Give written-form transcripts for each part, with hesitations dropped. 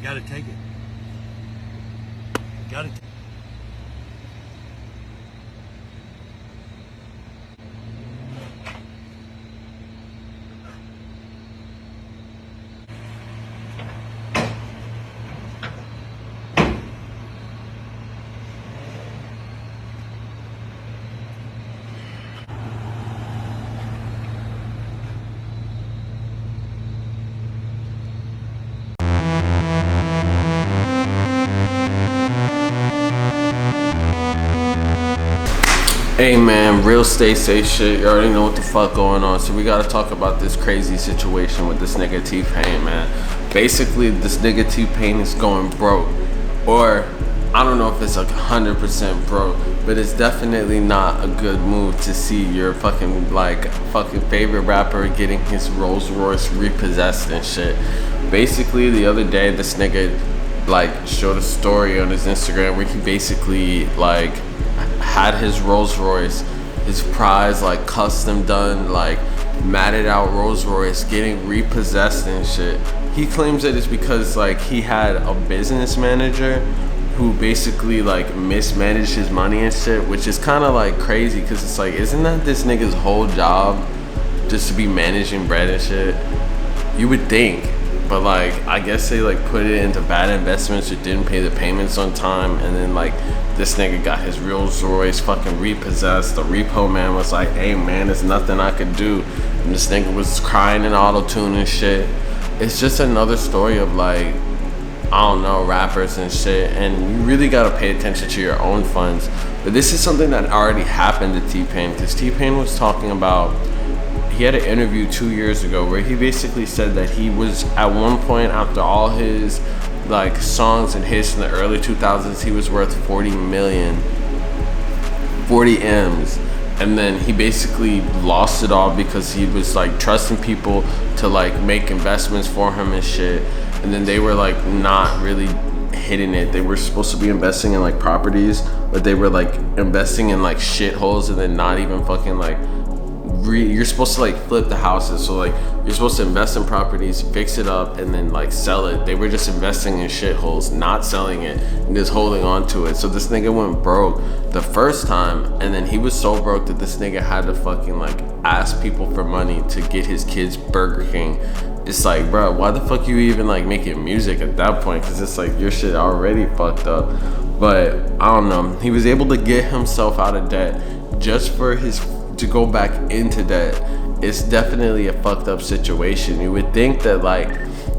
gotta take it. Gotta take it. Hey man, real stay safe shit. You already know what the fuck going on. So we gotta talk about this crazy situation with this nigga T-Pain, man. Basically, this nigga T-Pain is going broke. Or, I don't know if it's like 100% broke, but it's definitely not a good move to see your fucking favorite rapper getting his Rolls Royce repossessed and shit. Basically, the other day, this nigga showed a story on his Instagram where he basically had his Rolls Royce, his prize custom done, matted out Rolls Royce getting repossessed and shit. He claims that it's because he had a business manager who basically mismanaged his money and shit, which is kind of crazy because it's isn't that this nigga's whole job just to be managing bread and shit? You would think. But I guess they put it into bad investments or didn't pay the payments on time, and then this nigga got his Rolls Royce fucking repossessed. The repo man was like, hey man, there's nothing I could do. And this nigga was crying in auto-tune and shit. It's just another story of I don't know, rappers and shit, and you really gotta pay attention to your own funds. But this is something that already happened to T-Pain, because T-Pain was talking about, he had an interview 2 years ago where he basically said that he was at one point, after all his songs and hits in the early 2000s, he was worth 40 M's, and then he basically lost it all because he was trusting people to make investments for him and shit, and then they were not really hitting it. They were supposed to be investing in properties, but they were investing in shitholes, and then not even fucking you're supposed to flip the houses, so you're supposed to invest in properties, fix it up, and then sell it. They were just investing in shitholes, not selling it, and just holding on to it. So this nigga went broke the first time, and then he was so broke that this nigga had to fucking ask people for money to get his kids Burger King. It's bro, why the fuck you even making music at that point? Because it's your shit already fucked up. But I don't know, he was able to get himself out of debt just for to go back into debt. It's definitely a fucked up situation. You would think that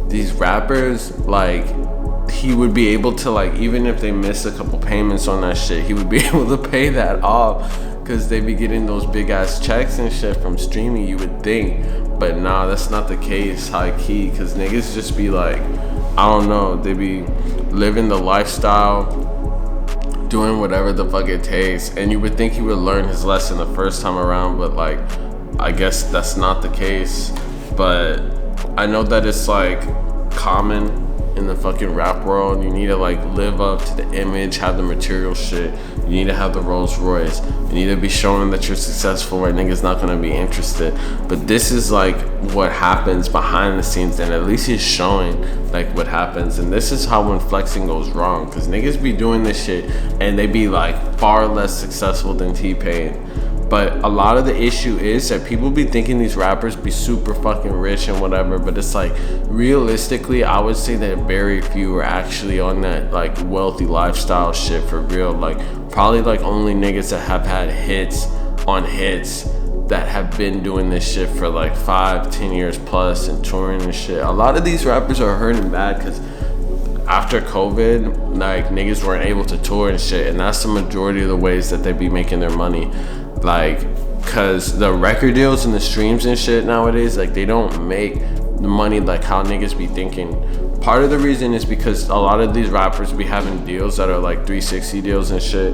these rappers, he would be able to even if they missed a couple payments on that shit, he would be able to pay that off, because they be getting those big ass checks and shit from streaming, you would think. But nah, that's not the case, high key, because niggas just be I don't know, they be living the lifestyle, doing whatever the fuck it takes, and you would think he would learn his lesson the first time around, but I guess that's not the case. But I know that it's common in the fucking rap world. You need to live up to the image, have the material shit. You need to have the Rolls Royce. You need to be showing that you're successful, or niggas not gonna be interested. But this is what happens behind the scenes, and at least he's showing what happens. And this is how when flexing goes wrong, because niggas be doing this shit and they be far less successful than T-Pain. But a lot of the issue is that people be thinking these rappers be super fucking rich and whatever, but it's realistically, I would say that very few are actually on that wealthy lifestyle shit for real. Probably only niggas that have had hits on hits that have been doing this shit for 5-10 years plus and touring and shit. A lot of these rappers are hurting bad because after COVID, niggas weren't able to tour and shit, and that's the majority of the ways that they be making their money. Cause the record deals and the streams and shit nowadays, they don't make the money how niggas be thinking. Part of the reason is because a lot of these rappers be having deals that are 360 deals and shit,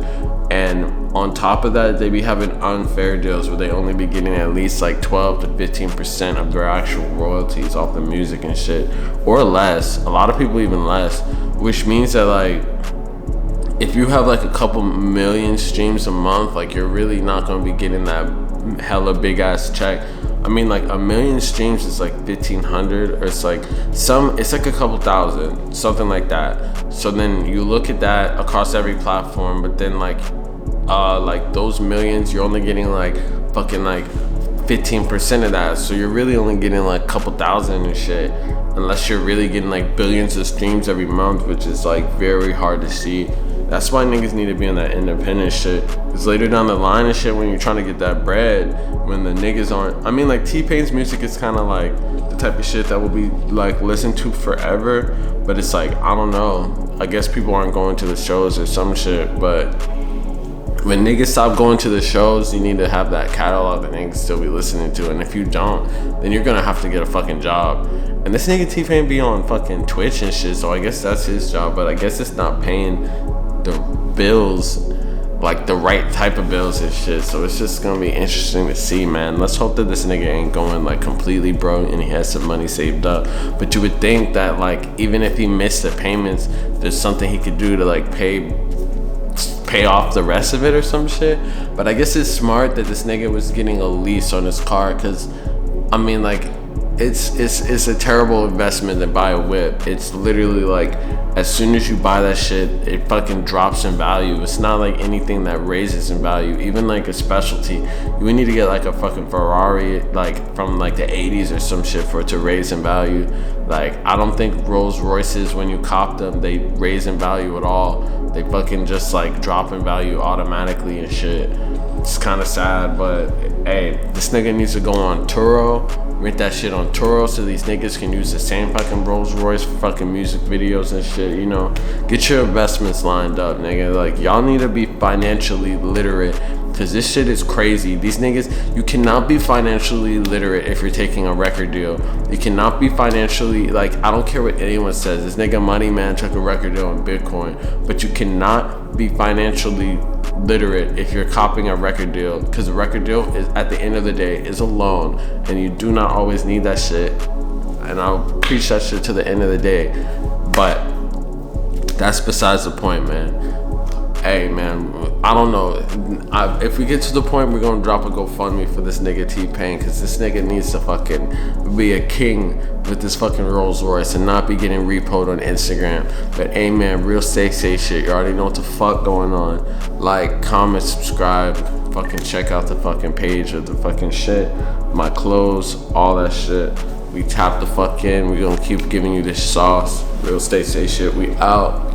and on top of that, they be having unfair deals where they only be getting at least 12 to 15% of their actual royalties off the music and shit, or less. A lot of people even less, which means that if you have a couple million streams a month, you're really not gonna be getting that hella big ass check. I I mean, like 1,000,000 streams is like 1,500, or it's like a couple thousand, something like that. So then you look at that across every platform, but then like those millions, you're only getting like fucking like 15% of that. So you're really only getting like a couple thousand and shit, unless you're really getting like billions of streams every month, which is like very hard to see. That's why niggas need to be on that independent shit. Cause later down the line and shit, when you're trying to get that bread, when the niggas aren't, I mean, like T-Pain's music is kind of like the type of shit that will be like listened to forever, but it's like, I don't know, I guess people aren't going to the shows or some shit. But when niggas stop going to the shows, you need to have that catalog that niggas still be listening to. And if you don't, then you're gonna have to get a fucking job. And this nigga T-Pain be on fucking Twitch and shit, so I guess that's his job, but I guess it's not paying the bills, like the right type of bills and shit. So it's just gonna be interesting to see, man. Let's hope that this nigga ain't going like completely broke and he has some money saved up. But you would think that like even if he missed the payments, there's something he could do to like pay off the rest of it or some shit. But I guess it's smart that this nigga was getting a lease on his car, because I mean, like, it's a terrible investment to buy a whip. It's literally like, as soon as you buy that shit, it fucking drops in value. It's not like anything that raises in value. Even like a specialty, you need to get like a fucking Ferrari like from like the 80s or some shit for it to raise in value. Like, I don't think Rolls Royces, when you cop them, they raise in value at all. They fucking just like drop in value automatically and shit. It's kind of sad, but hey, this nigga needs to go on Turo, rent that shit on Turo, so these niggas can use the same fucking Rolls Royce for fucking music videos and shit, you know? Get your investments lined up, nigga. Like, y'all need to be financially literate, because this shit is crazy. These niggas, you cannot be financially literate if you're taking a record deal. You cannot be financially, like, I don't care what anyone says. This nigga Money Man took a record deal in Bitcoin, but you cannot be financially literate if you're copying a record deal, because a record deal is, at the end of the day, is a loan, and you do not always need that shit. And I'll preach that shit to the end of the day, but that's besides the point, man. Hey, man, I don't know. If we get to the point, we're gonna drop a GoFundMe for this nigga T-Pain, because this nigga needs to fucking be a king with this fucking Rolls Royce and not be getting repo'd on Instagram. But hey, man, real say shit. You already know what the fuck going on. Like, comment, subscribe, fucking check out the fucking page of the fucking shit, my clothes, all that shit. We tap the fuck in. We gonna keep giving you this sauce. Real say shit. We out.